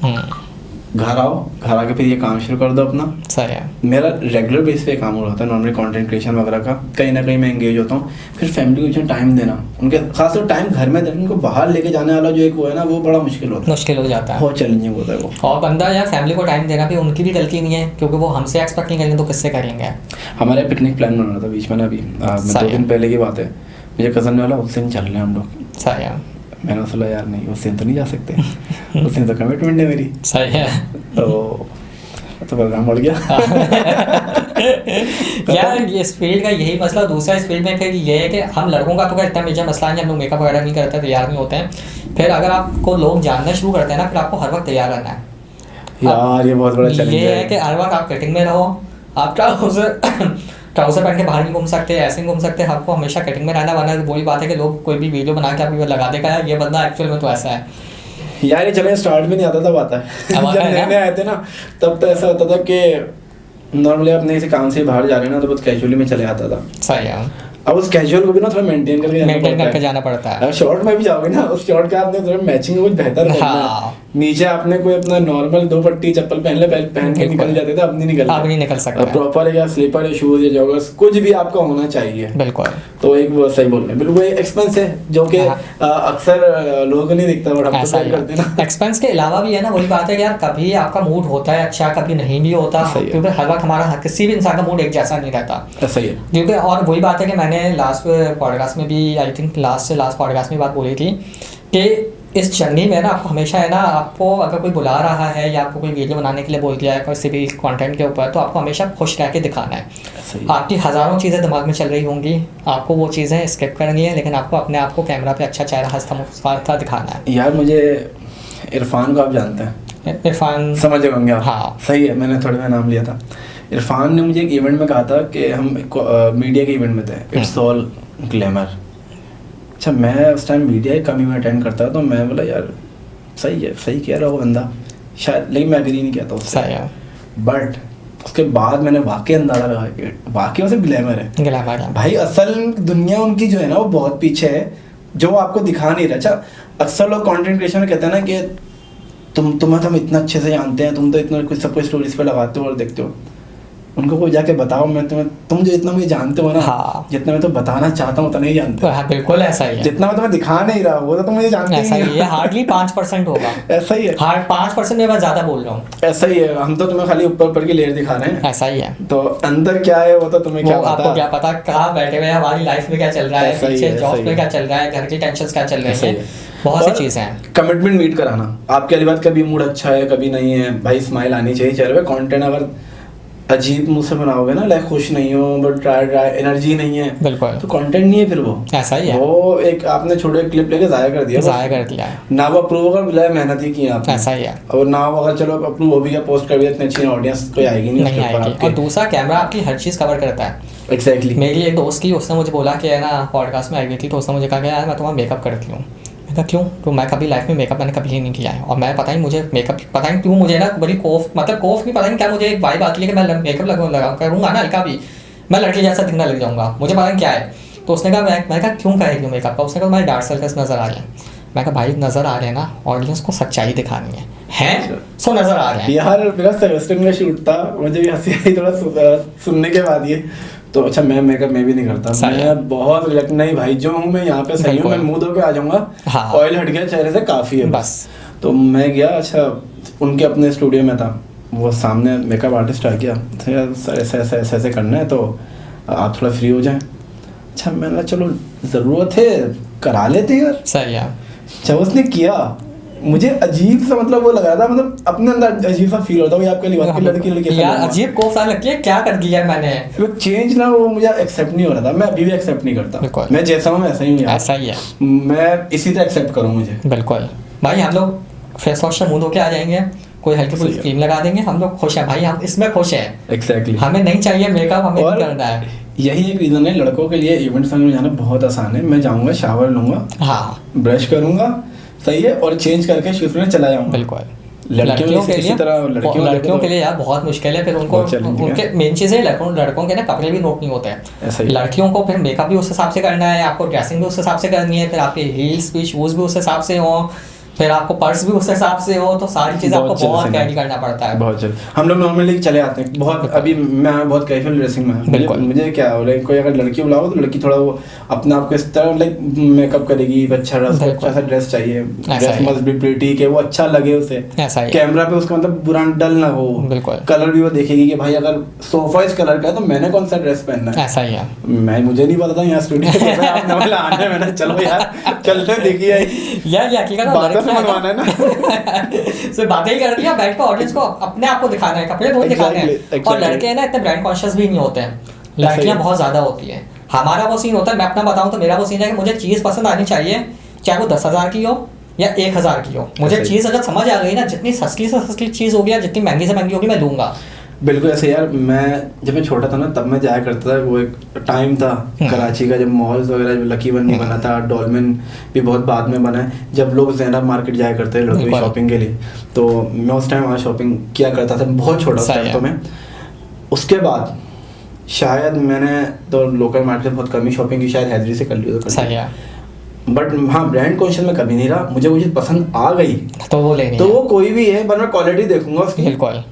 घर आओ, घर आके फिर ये काम शुरू कर दो अपना। सही है। मेरा रेगुलर बेस पे काम हो रहा है नॉर्मली कंटेंट क्रिएशन वगैरह का, कहीं ना कहीं मैं एंगेज होता हूँ। फिर फैमिली को टाइम देना, उनके खासतौर टाइम घर में देना, उनको बाहर लेके जाने वाला जो एक वो है ना, वो बड़ा मुश्किल हो जाता है, बहुत चैलेंजिंग होता है वो। और बंदा यार फैमिली को टाइम देना भी उनकी भी गलती नहीं है, क्योंकि वो हमसे एक्सपेक्ट नहीं करेंगे तो किससे करेंगे। हमारा पिकनिक प्लान बन रहा था बीच में ना, अभी 2 दिन पहले की बात है, मुझे कज़न वाला उस दिन चल रहे हैं हम लोग। सही है। मैंने सोचा यार नहीं उस दिन तो नहीं जा सकते, उस दिन तो कमिटमेंट है मेरी। सही है। तो प्रोग्राम बढ़ गया। यार इस फील्ड का यही मसला। दूसरा इस फील्ड में फिर ये है कि हम लड़कों का तो इतना मेजर मसला नहीं, हम लोग मेकअप वगैरह नहीं करते, तैयार नहीं होते हैं। फिर अगर आपको लोग जानना शुरू करते हैं ना, फिर आपको हर वक्त तैयार रहना है यार। ये बहुत बड़ा चैलेंज है। ये है कि हर वक्त आप कटिंग में रहो, आप ट्राउजर पहन के बाहर नहीं घूम सकते, ऐसे नहीं घूम सकते, आपको हमेशा कटिंग में रहना। वरना वही बात है कि लोग कोई भी वीडियो बना के आपको लगा देगा यार ये बंदा एक्चुअल में तो ऐसा है। यार ये चैलेंज स्टार्ट में नहीं आता, तब आता है। जब नए आए थे ना तब तो ऐसा होता था कि नॉर्मली आप नए से काम से बाहर जा रहे हैं ना, तो बहुत कैजुअली में चले आता था। सही है। अब उस कैजुअल को भी ना थोड़ा मेंटेन करके जाना पड़ता है। शॉर्ट में भी जाओगे ना, उस शॉर्ट का आपने थोड़ा मैचिंग कुछ बेहतर करना है। नीचे आपने कोई अपना नॉर्मल 2 पट्टी चप्पल पहन के निकल जाते थे, अब नहीं निकल सकता। प्रॉपर या स्लीपर या शूज या जॉगर्स कुछ भी आपका होना चाहिए। बिल्कुल। तो एक वो सही बोल रहे हैं, बिल्कुल एक एक्सपेंस है जो कि अक्सर लोगों को नहीं दिखता, बट हम तो करते हैं ना। एक्सपेंस के अलावा भी है ना, वही बात है कि यार कभी आपका मूड होता है अच्छा, कभी नहीं भी होता, क्योंकि हर वक्त हमारा किसी भी इंसान का मूड एक जैसा नहीं रहता। सही है। क्योंकि और वही बात है कि मैंने लास्ट पॉडकास्ट में भी आई थिंक लास्ट पॉडकास्ट में बात बोली थी कि इस जर्नी में ना आपको हमेशा है ना, आपको अगर कोई बुला रहा है या आपको कोई वीडियो बनाने के लिए बोल दिया है किसी भी कंटेंट के ऊपर, तो आपको हमेशा खुश रह के दिखाना है। आपकी हज़ारों चीज़ें दिमाग में चल रही होंगी, आपको वो चीज़ें स्किप करनी है, लेकिन आपको अपने आप को कैमरा पे अच्छा चेहरा हंसता मुस्कुराता दिखाना है। यार मुझे इरफान को आप जानते हैं? इरफान समझ होंगे आप। हाँ सही है, मैंने थोड़ा सा नाम लिया था। इरफान ने मुझे एक इवेंट में कहा था कि हम मीडिया के इवेंट में थे, इट्स ऑल ग्लैमर। अच्छा मैं उस टाइम मीडिया ही कम ही अटेंड करता, तो मैं बोला यार सही है, सही कह रहा वो बंदा शायद, लेकिन मैं एग्री नहीं किया था उससे। बट उसके बाद मैंने वाकई अंदाजा लगा कि वाकई में सिर्फ ग्लैमर है भाई। असल दुनिया उनकी जो है ना वो बहुत पीछे है, जो आपको दिखा नहीं रहा। अच्छा अक्सर लोग कंटेंट क्रिएशन में कहते हैं ना कि तुम्हें तो हम इतना अच्छे से जानते हैं, तुम तो इतना कुछ सब कुछ स्टोरीज पे लगाते हो और देखते हो। उनको कोई जाके बताओ मैं तुम जो इतना मुझे जानते हो ना, हाँ। जितना मैं तो बताना चाहता हूँ उतना नहीं जानते। हाँ, बिल्कुल ऐसा ही है। जितना मैं तुम्हें दिखा नहीं रहा वो तो तुम मुझे जानते ऐसा ही है। हार्डली 5% होगा। ऐसा ही है। 5% में मैं ज्यादा बोल रहा हूँ। ऐसा ही है, हम तो तुम्हें खाली ऊपर की लेयर दिखा रहे हैं। ऐसा ही है। तो अंदर क्या है वो तो तुम्हें क्या पता। आपको क्या पता कहाँ बैठे हुए हमारी लाइफ में क्या चल रहा है, पीछे जॉब में क्या चल रहा है, घर की टेंशन क्या चल रही है, बहुत सी चीजें हैं। कमिटमेंट मीट कराना, आपकी वाली बात, कभी मूड अच्छा है कभी नहीं है, भाई स्माइल आनी चाहिए चेहरे पे। कंटेंट अगर अजीब मुंह से बनाओगे ना, लाइक खुश नहीं हो बट ड्राई एनर्जी नहीं है, बिल्कुल, तो कंटेंट नहीं है फिर वो। ऐसा ही है। वो एक आपने छोटे क्लिप लेके जाया कर दिया ना, वो अप्रूव होगा बिल्कुल मेहनत ही की आपने। ऐसा ही है। और ना वो अगर चलो अप्रूव हो भी गया, पोस्ट कर दिया, इतनी अच्छी ऑडियंस कोई आएगी नहीं आएगी। और दूसरा कैमरा आपकी हर चीज कवर करता है। एग्जैक्टली। मेरी एक दोस्त की, उसने मुझे बोला कि है ना पॉडकास्ट में आई हुई थी, तो उसने मुझे कहा कि यार मैं तुम्हारा मेकअप करती हूँ। कहा क्यों? तो मैं कभी लाइफ में मेकअप मैंने कभी नहीं किया है, और मैं पता नहीं मुझे मेकअप पता नहीं क्यों मुझे ना बड़ी कोफ नहीं, पता नहीं क्या मुझे एक वाइब आती है कि मैं मेकअप करूँगा ना हल्का भी, मैं लड़के जैसा दिखने लग जाऊँगा, मुझे पता नहीं क्या है। तो उसने कहा मैं कहा क्यों करेगी मेकअप का? उसने कहा मेरे डार्क सर्कल्स नज़र आ रहे हैं। मैं कहा भाई नज़र आ रहे हैं ना, ऑडियंस को सच्चाई दिखानी है सो नज़र आ रहे हैं यार। मेरा सेमेस्टर में शूट था, मुझे भी हंसी आई थोड़ा सुनने के बाद ये तो। अच्छा मैं मेकअप मैं भी नहीं करता, मैं बहुत रिलैक्स, नहीं भाई जो हूँ मैं यहाँ पे सही हूँ, मैं मुँह धो के आ जाऊँगा, ऑयल हट गया चेहरे से काफ़ी है बस। तो मैं गया, अच्छा उनके अपने स्टूडियो में था, वो सामने मेकअप आर्टिस्ट आ गया, ऐसे ऐसे करना है तो आप थोड़ा फ्री हो जाएं। अच्छा मैंने चलो ज़रूरत है करा लेते यार। सही है। जब उसने किया मुझे अजीब सा मतलब वो लगा था, मतलब अपने अंदर अजीब सा फील होता है आपके लिए लड़की यार अजीब कोफ लगती है, क्या कर दिया मैंने? वो चेंज ना वो मुझे एक्सेप्ट नहीं हो रहा था, मैं अभी भी एक्सेप्ट नहीं करता, मैं जैसा हूँ ऐसा ही हूँ, ऐसा ही है, मैं इसी तरह एक्सेप्ट करूँ मुझे। बिल्कुल भाई, हम लोग फेस वॉश से मुंह धो के आ जाएंगे, कोई हल्की फुल्की क्रीम लगा देंगे, हम लोग खुश हैं भाई, हम इसमें खुश हैं। एग्जैक्टली, हमें नहीं चाहिए मेकअप, हमें नहीं करना है। यही एक रीज़न है लड़कों के लिए इवेंट्स में जाना बहुत आसान है। मैं जाऊँगा, शावर लूँगा, हाँ ब्रश करूँगा, सही है, और चेंज करके शूट में चला जाऊँगा। बिल्कुल। लड़कियों के लिए लड़कियों के लिए यार बहुत मुश्किल है, फिर उनको उनके मेन चीज़ है लड़कों के ना कपड़े भी नोट नहीं होते हैं। लड़कियों को फिर मेकअप भी उस हिसाब से करना है, आपको ड्रेसिंग भी उस हिसाब से करनी है, फिर आपके हील्स भी शूज़ भी उस हिसाब से हो, फिर आपको पर्स भी उस हिसाब से हो, तो सारी चीज़ आपको बहुत कैरी करना पड़ता है। बहुत जल्द हम लोग नॉर्मली चले आते हैं बहुत, अभी मैं बहुत कैजुअल ड्रेसिंग में, मुझे क्या हो लाइक कोई अगर लड़की बुलाओ तो लड़की थोड़ा वो अपने आप को इस तरह लाइक मेकअप करेगी, अच्छा सा ड्रेस चाहिए, ड्रेस मस्ट बी प्रिटी के वो अच्छा लगे उसे, कैमरा पे उसका मतलब बुरा डल ना हो, कलर भी वो देखेगी कि भाई अगर सोफा इस कलर का है तो मैंने कौन सा ड्रेस पहनना है। ऐसा ही है, मैं मुझे नहीं पता था यहाँ स्टूडियो मैंने चलो यार चलते देखिए यार मनवाना है ना सिर्फ बातें ही कर दिया, बैठ कर ऑडियंस को अपने आप को दिखाना है, कपड़े थोड़ी दिखाने हैं। और लड़के ना इतने ब्रांड कॉन्शियस भी नहीं होते हैं, लड़कियां बहुत ज्यादा होती है। हमारा वो सीन होता है, मैं अपना बताऊं तो मेरा वो सीन है कि मुझे चीज पसंद आनी चाहिए, चाहे वो 10,000 की हो या 1,000 की हो, मुझे चीज अगर समझ आ गई ना, जितनी सस्ती से सस्ती चीज होगी या जितनी महंगी से महंगी होगी मैं लूंगा। बिल्कुल ऐसे यार, जब मैं छोटा था ना तब मैं जाया करता था, वो एक टाइम था कराची का जब मॉल्स वगैरह, लकी वन नहीं बना था, डॉल्मेन भी बहुत बाद में बना है, जब लोग ज़ैनब मार्केट जाया करते थे लड़कों की शॉपिंग के लिए, तो मैं उस टाइम वहाँ शॉपिंग किया करता था, बहुत छोटा उस टाइम तो मैं। उसके बाद शायद मैंने तो लोकल मार्केट से बहुत कम ही शॉपिंग की, शायद हैदरी से कर ली तो बट हाँ ब्रांड कॉन्शियस में कभी नहीं रहा, मुझे पसंद आ गई तो वो लेनी, तो वो कोई भी है पर मैं क्वालिटी देखूंगा उसकी, बिल्कुल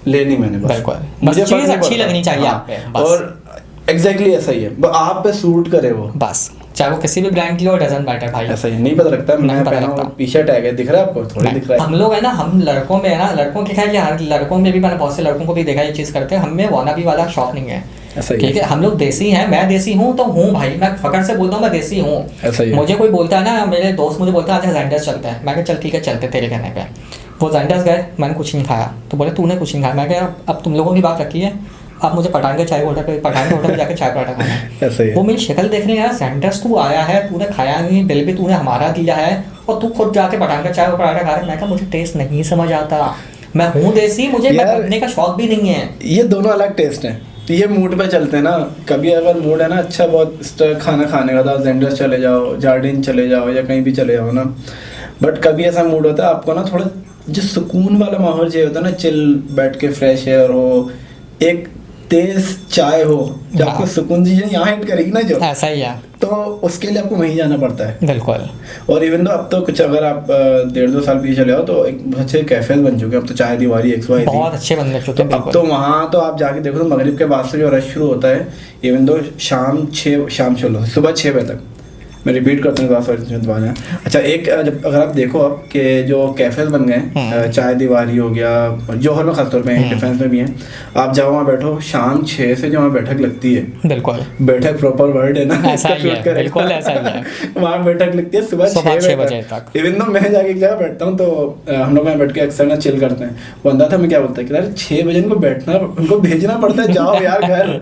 लेनी मैंने बस मुझे चीज अच्छी लगनी चाहिए आप पे, और एग्जैक्टली ऐसा ही है, आप पे सूट करे वो बस, चाहे वो किसी भी ब्रांड की हो, डजंट मैटर भाई। ऐसा ही नहीं पता लगता, मैं पहना हूं टी-शर्ट है, दिख रहा है आपको? थोड़ी दिख रहा है। हम लोग है ना, हम लड़कों में है ना, लड़कों के खैर यार लड़कों में भी मैंने बहुत से लड़कों को भी देखा ये चीज करते हैं, हमें वानाबी वाला शौक नहीं है, ठीक है। हम लोग देसी हैं, मैं देसी हूँ तो हूँ भाई, मैं फकर से बोलता हूँ मैं देसी हूँ। मुझे कोई बोलता है ना, मेरे दोस्त मुझे बोलता है अच्छा ज़ैंडर्स चलते हैं, मैं कहा चल ठीक है चलते तेरे कहने पे। वो ज़ैंडर्स गए, मैंने कुछ नहीं खाया, तो बोले तूने कुछ नहीं खाया, मैं कहा अब तुम लोगों की बात रखी है, अब मुझे पठान के चाय होटल पे, पठान के होटल में जाकर चाय पराठा खाना है। वो मेरी शक्ल देखने यार, ज़ैंडर्स तू आया है, तूने खाया नहीं, बिल भी तूने हमारा दिया है, और तू खुद जाके पठान का चाय और पराठा खा रहा है। मैं कहा मुझे टेस्ट नहीं समझ आता, मैं हूँ देसी, मुझे बनने का शौक भी नहीं है। ये दोनों अलग टेस्ट हैं, ये मूड पे चलते हैं ना, कभी अगर मूड है ना अच्छा बहुत खाना खाने का था, ज़ैंडर्स चले जाओ, जार्डिन चले जाओ या कहीं भी चले जाओ ना, बट कभी ऐसा मूड होता है आपको ना थोड़ा जो सुकून वाला माहौल चाहिए होता है ना, चिल बैठ के फ्रेश एयर हो, एक तेज चाय हो जो आपको सुकून दीजिए, यहाँ हिट करेगी ना जो, ऐसा ही है, तो उसके लिए आपको वहीं जाना पड़ता है। बिल्कुल। और इवन तो अब तो कुछ अगर आप 1.5-2 साल पीछे चले आओ तो एक बहुत अच्छे कैफेज बन चुके हैं, अब तो चाय दीवारी XY बहुत अच्छे बन चुके हैं। अब तो वहाँ तो आप जाके देखो तो मगरिब के बाद से जो रश शुरू होता है, इवन तो सुबह 6 बजे तक, मैं रिपीट करता हूँ। अच्छा एक जब अगर आप देखो अब के जो कैफेज बन गए, चाय दीवारी हो गया, जौहर में खासतौर पे डिफेंस में भी है, आप जाओ वहाँ बैठो, शाम 6 से जो वहाँ बैठक लगती है, बिल्कुल बैठक प्रॉपर वर्ड है ना, ऐसा ही है, बिल्कुल ऐसा ही है, वहाँ बैठक लगती है सुबह 6 बजे तक। इवन तो मैं जाके एक जगह बैठता हूँ तो हम लोग वहाँ बैठ के अक्सर ना चिल करते हैं, वो अंदर था मैं क्या बोलता है कि यार 6 बजे उनको बैठना, उनको भेजना पड़ता है, जाओ यार घर,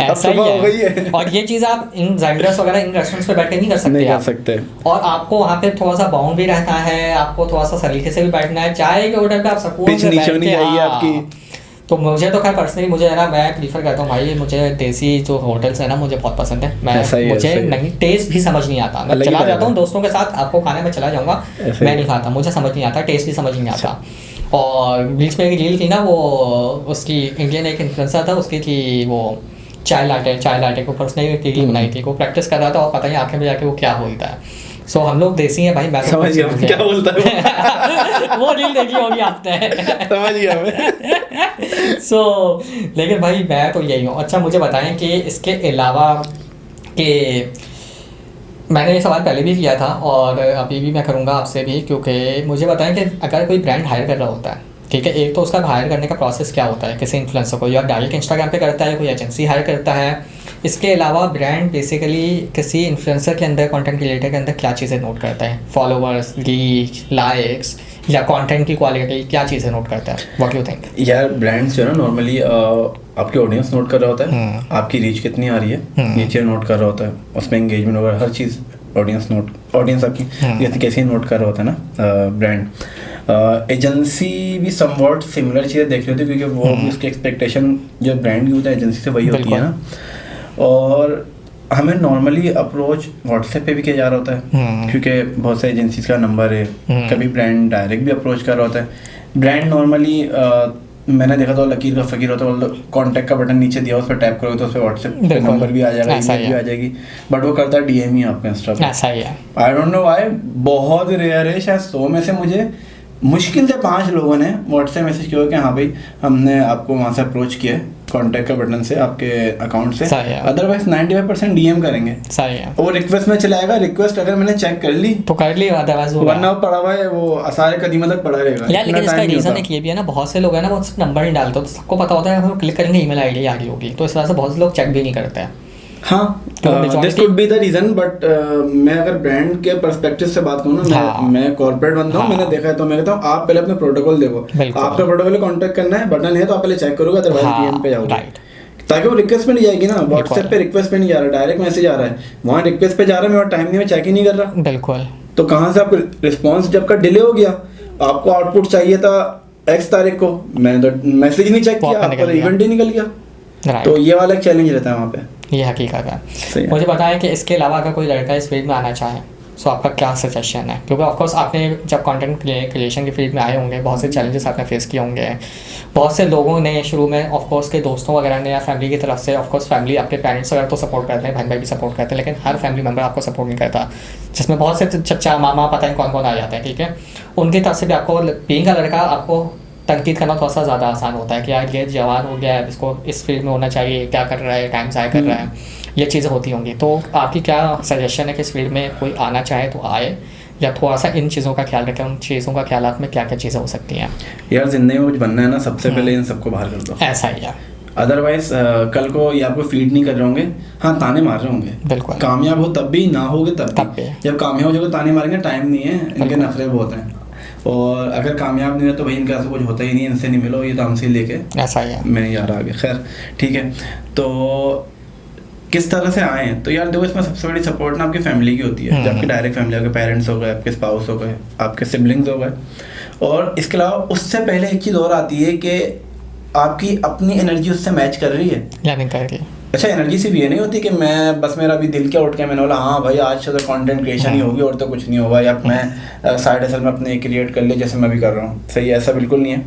ऐसा ही है। और ये चीज़ आप इन ज़ैंडर्स वगैरह इन रेस्टोरेंट्स पे बैठ के नहीं कर सकते। और आपको वहाँ पे थोड़ा सा बाउंड भी रहना है, आपको थोड़ा सा सलीके से भी बैठना है, चाय के होटल पे आप सुकून से बैठ के आपकी तो मुझे तो खैर पर्सनली मुझे है ना, मैं प्रीफर करता हूँ भाई, मुझे देसी जो होटल्स है ना मुझे बहुत पसंद है। मुझे नहीं टेस्ट भी समझ नहीं आता, मैं चला जाता हूँ दोस्तों के साथ, आपको खाने में चला जाऊँगा, मैं नहीं खाता, मुझे समझ नहीं आता, टेस्ट भी समझ नहीं आता। और बीच में एक रील थी ना, वो उसकी इंडियन एक इन्फ्लुएंसर था, उसकी थी वो चाय लाटे के ऊपर उसने एक रील बनाई थी, वो प्रैक्टिस कर रहा था और पता नहीं आंखें में जाके वो क्या बोलता है। सो हम लोग देसी हैं भाई, मैं समझ गया क्या बोलता है वो रील देखी होगी आपने, समझ गया मैं। सो लेकिन भाई मैं तो यही हूँ। अच्छा मुझे बताएं कि इसके अलावा कि मैंने ये सवाल पहले भी किया था और अभी भी मैं करूँगा आपसे भी, क्योंकि मुझे बताएं कि अगर कोई ब्रांड हायर कर रहा होता है, ठीक है, एक तो उसका हायर करने का प्रोसेस क्या होता है किसी इन्फ्लुएंसर को, या डायरेक्ट इंस्टाग्राम पे करता है, कोई एजेंसी हायर करता है, इसके अलावा ब्रांड बेसिकली किसी इन्फ्लुएंसर के अंदर, कंटेंट क्रिएटर के अंदर क्या चीज़ें नोट करता है, फॉलोअर्स, रीच, लाइक्स या कंटेंट की क्वालिटी, क्या चीज़ें नोट करता है? What you think? यार ब्रांड्स जो है ना नॉर्मली आपकी ऑडियंस नोट कर रहा होता है, आपकी रीच कितनी आ रही है ये चीज़ नोट कर रहा होता है, उसमें एंगेजमेंट वगैरह हर चीज़ ऑडियंस आपकी कैसे नोट कर रहा होता है ना ब्रांड। एजेंसी भी समवॉट सिमिलर चीज़ें देख रही होती है, क्योंकि वो भी उसकी एक्सपेक्टेशन जो ब्रांड की होता है एजेंसी से वही होती है ना। और हमें नॉर्मली अप्रोच व्हाट्सएप पे भी किया जा रहा होता है, क्योंकि बहुत सारी एजेंसीज का नंबर है, कभी ब्रांड डायरेक्ट भी अप्रोच कर रहा होता है। ब्रांड नॉर्मली मैंने देखा तो लकीर का फकीर होता है, कॉन्टैक्ट का बटन नीचे दिया, उस पर टैप करोगे तो उस पर व्हाट्सएप नंबर भी आ जाएगा, ईमेल भी आ जाएगी, बट वो करता है डीएम ही आपके इंस्टा पे। ऐसा ही है, आई डोंट नो व्हाई, बहुत रेयर है, शायद 100 में से मुझे मुश्किल से 5 लोगों ने व्हाट्सएप मैसेज किया कि हाँ भाई हमने आपको वहाँ से अप्रोच किया है कॉन्टैक्ट का बटन से आपके अकाउंट से, अदरवाइज 95% डीएम करेंगे। सही है, वो रिक्वेस्ट में चला आएगा, रिक्वेस्ट अगर मैंने चेक कर ली तो कर ली, अदरवाइज वो वरना पड़ा हुआ है, वो सारे कदीमा तक पड़ा रहेगा। यार लेकिन इसका रीजन एक ये भी है ना, बहुत से लोग हैं ना वो नंबर नहीं डालते, तो सबको पता होता है क्लिक करेंगे ईमेल आईडी आ गई होगी, तो इस वजह से बहुत से लोग चेक भी नहीं करते हैं। हाँ, this could be the reason, but मैं अगर ब्रांड के पर्सपेक्टिव से बात करूँ ना, मैं कॉर्पोरेट बंदा हूँ, मैंने देखा है, तो मैं कहता हूँ आप पहले अपने प्रोटोकॉल देखो, आपका प्रोटोकॉल कांटेक्ट करना है, बटन है तो आप पहले चेक करोगे, अदरवाइज डीएम पे जाओगे, ताकि वो रिक्वेस्ट पे नहीं जाएगी ना। व्हाट्सएप पे रिक्वेस्ट पे नहीं जा रहा, डायरेक्ट मैसेज आ रहा है, वहाँ रिक्वेस्ट पे जा रहा है, मेरा टाइम नहीं, मैं चेक ही नहीं कर रहा। बिल्कुल, तो कहाँ से आपको रिस्पॉन्स जब का डिले हो गया, आपको आउटपुट चाहिए था X तारीख को, मैंने तो मैसेज नहीं चेक किया, आपका इवेंट ही निकल गया, तो ये वाला एक चैलेंज रहता है वहाँ पे। ये हकीकत है। मुझे बताएं कि इसके अलावा अगर कोई लड़का इस फील्ड में आना चाहे तो आपका क्या सजेशन है? क्योंकि ऑफकोर्स आपने जब कंटेंट क्रिएशन की फील्ड में आए होंगे, बहुत से चैलेंजेस आपने फेस किए होंगे, बहुत से लोगों ने शुरू में ऑफकोर्स के दोस्तों वगैरह ने या फैमिली की तरफ से, ऑफकोर्स फैमिली आपके पेरेंट्स वगैरह तो सपोर्ट करते हैं, भाई भी सपोर्ट करते हैं, लेकिन हर फैमिली मेम्बर आपको सपोर्ट नहीं करता, जिसमें बहुत से चचा मामा पता नहीं कौन कौन आ जाते हैं, ठीक है, उनकी तरफ से भी आपको बीइंग का लड़का आपको तनकीद करना थोड़ा सा ज़्यादा आसान होता है कि यार ये जवान हो गया है, इसको इस फील्ड में होना चाहिए, क्या कर रहा है, टाइम ज़ाया कर रहा है, ये चीज़ें होती होंगी। तो आपकी क्या सजेशन है कि इस फील्ड में कोई आना चाहे तो आए, या थोड़ा सा इन चीज़ों का ख्याल रखें, उन चीज़ों का ख्याल में क्या क्या चीज़ें हो सकती हैं? यार जिंदगी में कुछ बनना है ना, सबसे पहले इन सबको बाहर कर दो, ऐसा ही है, अदरवाइज कल को ये आपको फीड नहीं कर रहे होंगे, हाँ ताने मार रहे होंगे, बिल्कुल, कामयाब हो तब भी, ना होगे तब भी। जब कामयाब हो जाओगे ताने मारेंगे, टाइम नहीं है, इनके नखरे बहुत हैं, और अगर कामयाब नहीं है तो भाई इनका ऐसा कुछ होता ही नहीं, इनसे नहीं मिलो, ये तो हमसे लेके ऐसा ही है, मैं यार आगे। खैर ठीक है, तो किस तरह से आए? तो यार देखो, इसमें सबसे बड़ी सपोर्ट ना आपकी फैमिली की होती है, जब आपकी डायरेक्ट फैमिली, आपके पेरेंट्स हो गए, आपके स्पाउस हो गए, आपके सिबलिंग्स हो गए, और इसके अलावा उससे पहले एक चीज़ और आती है कि आपकी अपनी एनर्जी उससे मैच कर रही है या नहीं कर रही। अच्छा, एनर्जी सिर्फ ये नहीं होती कि मैं बस मेरा अभी दिल क्या उठ के मैंने बोला हाँ भाई आज से तो कंटेंट क्रिएशन ही होगी और तो कुछ नहीं होगा, या मैं साइड हसल में अपने क्रिएट कर ले जैसे मैं भी कर रहा हूँ, सही, ऐसा बिल्कुल नहीं है।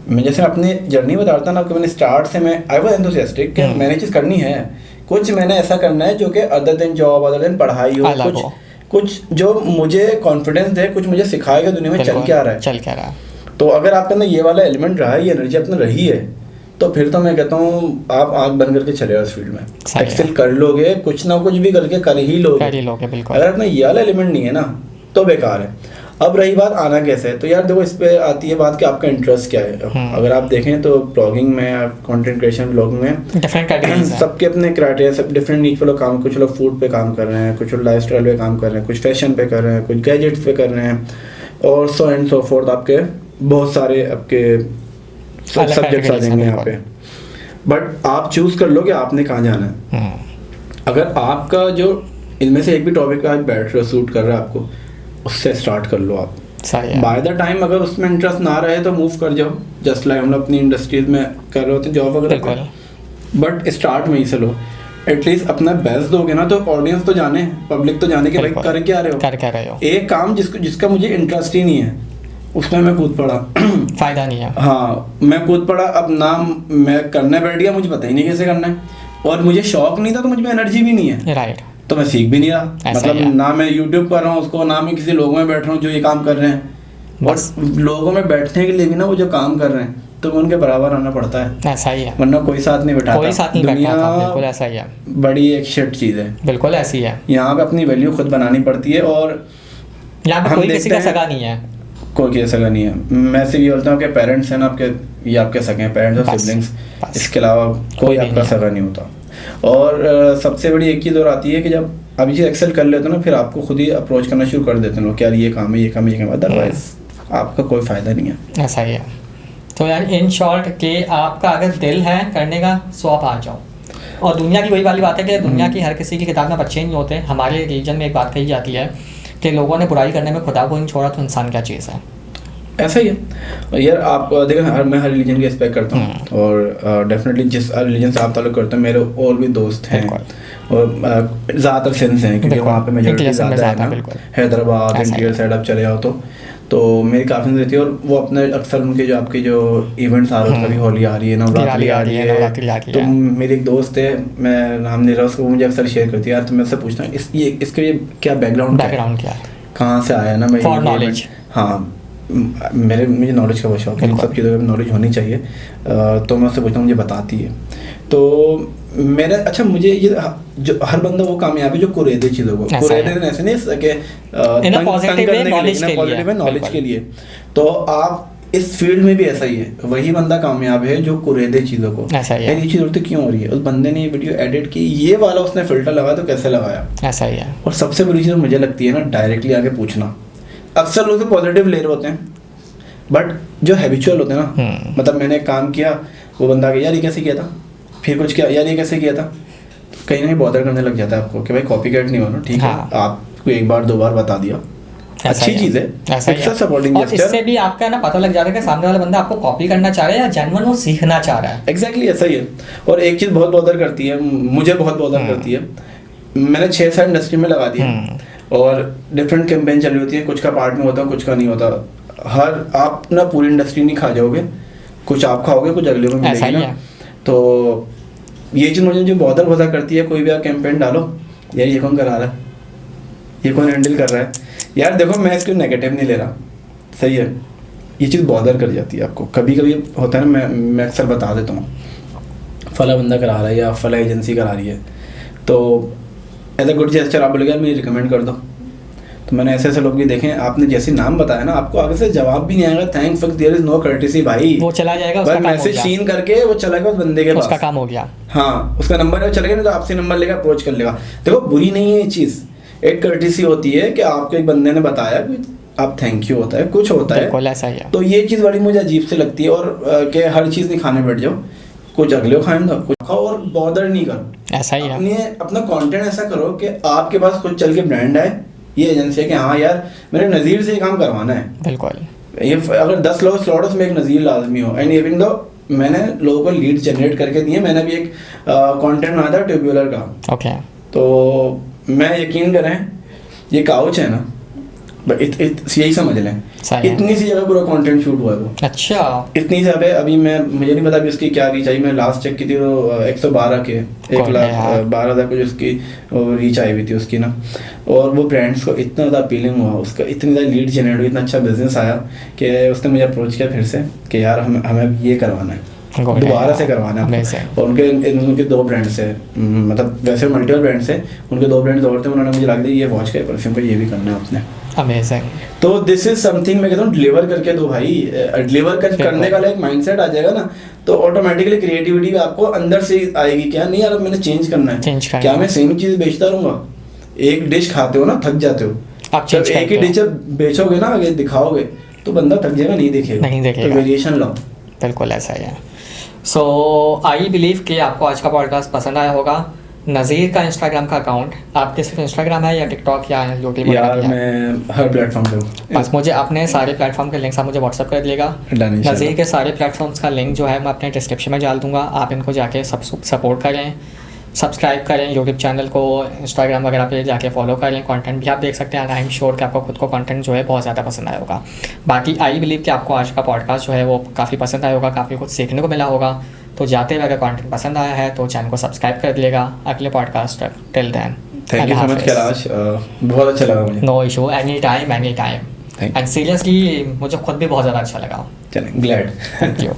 मैं जैसे अपनी जर्नी बताता ना कि मैंने स्टार्ट से मैं आई वाज एंथुसियास्टिक कि मैंने चीज़ करनी है, कुछ मैंने ऐसा करना है जो कि other than job, other than पढ़ाई हो, कुछ जो मुझे कॉन्फिडेंस दे, कुछ मुझे सिखाएगा दुनिया में चल क्या रहा है। तो अगर आपके अंदर ये वाला एलिमेंट रहा है, ये एनर्जी अपने रही है, तो फिर तो मैं कहता हूँ आप आग बंद करके चले जाओ इस फील्ड में, एक्सेल कर लोगे, कुछ ना कुछ भी करके कर ही लोगे। बिल्कुल। अगर अपना ये वाला एलिमेंट नहीं है ना तो बेकार है। अब रही बात आना कैसे है, तो यार देखो इस पे आती है बात कि आपका इंटरेस्ट क्या है। अगर आप देखें तो ब्लॉगिंग में, कंटेंट क्रिएशन ब्लॉगिंग में सबके अपने क्राइटेरिया, सब डिफरेंट नीच पे लोग काम, कुछ लोग फूड पे काम कर रहे हैं, कुछ लोग लाइफ स्टाइल पे काम कर रहे हैं, कुछ फैशन पे कर रहे हैं, कुछ गैजेट्स पे कर रहे हैं, और सो एंड सो फोर्थ, आपके बहुत सारे आपके सब्जेक्ट्स आ जाएंगे यहाँ पे। बट आप चूज कर लो कि आपने कहाँ जाना है। अगर आपका जो इनमें से एक भी टॉपिक पे आप बैठ रहे हो, सूट कर रहा है आपको, उससे स्टार्ट कर लो आप। सही है। बाय द टाइम अगर उसमें इंटरेस्ट ना रहे तो मूव कर जाओ, जस्ट लाइक हम लोग अपनी इंडस्ट्रीज में कर रहे होते हैं जॉब वगैरह। बिल्कुल। बट स्टार्ट में ही से लो, एटलीस्ट अपना बेस्ट दोगे ना तो ऑडियंस तो जाने, पब्लिक तो जाने कि भाई बिल्कुल। कर क्या रहे हो, कर क्या रहे हो। एक काम जिसका मुझे इंटरेस्ट ही नहीं है उसमें मैं कूद पड़ा फायदा नहीं है। हाँ, मैं कूद पड़ा, अब ना मैं करने बैठ गया, मुझे पता ही नहीं कैसे करना है, और मुझे शौक नहीं था तो मुझ में एनर्जी भी नहीं है, राइट। तो मैं सीख भी नहीं रहा। ऐसा ही है। मतलब ना मैं यूट्यूब कर रहा हूँ उसको, ना मैं किसी लोगों में बैठ रहा हूँ जो ये काम कर रहे हैं, और बस। लोगों में बैठने के लिए भी ना वो जो काम कर रहे हैं तो उनके बराबर आना पड़ता है, ऐसा ही है। वरना कोई साथ नहीं बैठाता। कोई साथ नहीं दुनिया बैठता था, बिल्कुल ऐसा ही है। बड़ी एक शिट चीज़ है, बिल्कुल ऐसी है। यहाँ पे अपनी वैल्यू खुद बनानी पड़ती है, और यहाँ पे हम कोई किसी का देखते हैं- सगा नहीं है। कोई किसी सगा नहीं है। मैं सिर्फ ये बोलता हूँ कि पेरेंट्स हैं ना आपके, ये आपके सगे हैं, पेरेंट्स और बस, सिबलिंग्स, बस। इसके अलावा कोई भी आपका नहीं है। सगा नहीं होता। और सबसे बड़ी एक चीज़ और आती है कि जब आप ये चीज़ एक्सेल कर लेते हो ना, फिर आपको खुद ही अप्रोच करना शुरू कर देते हैं लोग कि यार ये काम है, ये काम है, ये काम है, अदरवाइज आपका कोई फ़ायदा नहीं है। ऐसा ही है। तो यार इन शॉर्ट कि आपका अगर दिल है करने का सो आप आ जाओ। और दुनिया की वही वाली बात है कि दुनिया की हर किसी की किताब में बच्चे नहीं होते। हमारे रिलीजन में एक बात कही जाती है कि लोगों ने बुराई करने में खुदा को नहीं छोड़ा तो इंसान क्या चीज़ है। ऐसा ही है यार। आप देखें, मैं हर रिलीजन की रिस्पेक्ट करता हूँ, और डेफिनेटली जिस रिलीजन से आप ताल्लुक़ करते हैं, मेरे और भी दोस्त हैं, और ज़्यादातर सिंध हैं क्योंकि वहाँ पे मेजॉरिटी ज़्यादा है ना, हैदराबाद इंटीरियर साइड आप चले जाओ तो मेरी काफ़ी रहती है, और वो अपने अक्सर उनके जो आपके जो इवेंट्स आ रहे हैं, कभी होली आ रही है, नवरात्रि आ रही है, तो मेरी एक दोस्त है, मैं नाम नहीं रहा उसको, मुझे अक्सर शेयर करती है यार, तो मैं उससे पूछता हूँ इसके क्या बैकग्राउंड क्या है, कहाँ से आया ना मैं नॉलेज। हाँ, मुझे नॉलेज का बहुत शौक है, इन सब चीज़ों की नॉलेज होनी चाहिए। तो मैं उससे पूछता हूँ, मुझे बताती है। तो मेरा अच्छा, मुझे ये जो हर बंदा वो कामयाब है जो कुरेदे चीज़ों को, कुरेदे ऐसे नहीं सके पॉजिटिव है नॉलेज के लिए। तो आप इस फील्ड में भी ऐसा ही है, वही बंदा कामयाब है जो कुरेदे चीज़ों को। यार ये चीज़ तो क्यों हो रही है, उस बंदे ने ये वीडियो एडिट की, ये वाला उसने फिल्टर लगाया तो कैसे लगाया, ऐसा ही है। और सबसे बड़ी चीज़ मुझे लगती है ना, डायरेक्टली आके पूछना। अक्सर लोग तो पॉजिटिव ले रहे होते हैं, बट जो हैबिचुअल होते हैं ना, मतलब मैंने एक काम किया, वो बंदा आ गया यार ये कैसे किया था, फिर कुछ किया यार ये कैसे किया था, कहीं ना कहीं बॉदर करने लग जाता है आपको कि भाई कॉपी कैट नहीं होना, ठीक है आपको एक बार दो बार बता दिया, अच्छी चीज़ है, सपोर्टिंग और इससे भी आपका ना पता लग जाता है कि सामने वाला बंदा आपको कॉपी करना चाह रहा है या जेन्युइन वो सीखना चाह रहा है। एग्जैक्टली ऐसा ही है। और एक चीज़ बहुत बॉदर करती है, मुझे बहुत बॉदर करती है, मैंने 6 साल इंडस्ट्री में लगा दिया, और डिफरेंट कैंपेन चल रही होती है, कुछ का पार्ट में होता है, कुछ का नहीं होता। आप ना पूरी इंडस्ट्री नहीं खा जाओगे, कुछ आप खाओगे, कुछ अगले को मिलेगी ना। तो ये चीज़ मुझे बहुत करती है, कोई भी आप कैंपेन डालो, यार ये कौन करा रहा है, ये कौन हैंडल कर रहा है, यार देखो मैं इसको नेगेटिव नहीं ले रहा, सही है, ये चीज़ बॉदर कर जाती है आपको। कभी कभी होता है ना, मैं अक्सर बता देता हूँ फला बंदा करा रहा है या फला एजेंसी करा रही है, तो एज अ गुड जेस्चर आप बोलेगा मुझे रिकमेंड कर दो। तो मैंने ऐसे ऐसे लोग भी देखे हैं, आपने जैसे नाम बताया ना, आपको आगे से जवाब भी नहीं आएगा, thanks for there is no courtesy, भाई वो चला जाएगा, उसका काम हो गया, मैसेज सीन करके वो चला गया उस बंदे के पास, उसका काम हो गया। हाँ, उसका नंबर है, चला गया, नहीं तो आपसे नंबर लेकर अप्रोच कर लेगा। देखो बुरी नहीं है ये चीज़, एक कर्टेसी होती है कि आपको एक बंदे ने बताया, आप थैंक यू होता है, कुछ होता है, ऐसा ही है। तो ये चीज़ बड़ी मुझे अजीब से लगती है, और कि हर चीज़ नहीं खाने बैठ जाओ, कुछ अगले को खाएं दो, कुछ खाओ, और बॉदर नहीं करो। ऐसा ही है। अपना कंटेंट ऐसा करो कि आपके पास खुद चल के ब्रांड है, ये एजेंसी है कि हाँ यार मेरे नज़ीर से ये काम करवाना है, बिल्कुल। ये अगर 10 लोग स्लॉट उसमें एक नज़ीर लाजमी हो। एंड इवन दो मैंने लोगों को लीड जनरेट करके दिए, मैंने भी एक कंटेंट बनाया था ट्यूब्यूलर का, ओके। तो मैं यकीन करें ये काउच है ना, यही समझ लें, इतनी सी जगह पूरा कंटेंट शूट हुआ है वो। अच्छा, इतनी सी अभी मुझे नहीं पता अभी उसकी क्या रीच आई, मैं लास्ट चेक की थी तो 112 के 1,12,000 कुछ उसकी रीच आई हुई थी उसकी ना। और वो ब्रांड्स को इतना ज़्यादा अपीलिंग हुआ, उसका इतनी ज़्यादा लीड जनरेट हुई, इतना अच्छा बिजनेस आया कि उसने मुझे अप्रोच किया फिर से कि यार हमें ये करवाना है, दोबारा से करवाना है। और उनके 2 ब्रांड्स है, मतलब वैसे मल्टीपल ब्रांड्स है, उनके 2 ब्रांड्स और थे, उन्होंने मुझे लग दिया ये वॉच का परफ्यूम का ये भी करना है आपने। अमेजिंग। तो दिस इज समथिंग मैं कहता हूँ डिलीवर करके दो भाई, डिलीवर करने का एक माइंडसेट आ जाएगा ना, तो ऑटोमेटिकली क्रिएटिविटी आपको अंदर से आएगी, क्या नहीं यार मैंने चेंज करना है, क्या मैं सेम चीज़ बेचता रहूँगा, एक डिश खाते हो ना थक जाते हो, आप जब एक ही डिश बेचोगे ना आगे दिखाओगे तो बंदा थक जाएगा, नहीं देखेगा, तो वेरिएशन लाओ। बिल्कुल ऐसा ही है। सो आई बिलीव कि आपको आज का पॉडकास्ट पसंद आया होगा। नज़ीर का इंस्टाग्राम का अकाउंट आपके सिर्फ इंस्टाग्राम है या टिकटॉक या यूट्यूब? यार मैं हर प्लेटफॉर्म पे हूँ। बस मुझे अपने सारे प्लेटफॉर्म के लिंक्स आप मुझे व्हाट्सअप कर दिएगा। नज़ीर के सारे प्लेटफॉर्म्स का लिंक जो है मैं अपने डिस्क्रिप्शन में डाल दूँगा, आप इनको जाके सपोर्ट करें, सब्सक्राइब करें यूट्यूब चैनल को, इंस्टाग्राम वगैरह पे जाके फॉलो करें, कंटेंट भी आप देख सकते हैं। आई एम श्योर कि आपको खुद को कंटेंट जो है बहुत ज़्यादा पसंद आया होगा। बाकी आई बिलीव कि आपको आज का पॉडकास्ट जो है वो काफ़ी पसंद आया होगा, काफ़ी कुछ सीखने को मिला होगा। तो जाते हुए अगर कंटेंट पसंद आया है तो चैनल को सब्सक्राइब कर दिएगा। अगले पॉडकास्ट तक, till then, thank you so much Kailash, बहुत अच्छा लगा मुझे। No issue, any time and seriously मुझे खुद भी बहुत ज़्यादा अच्छा लगा। चलें, ग्लैड। Thank you.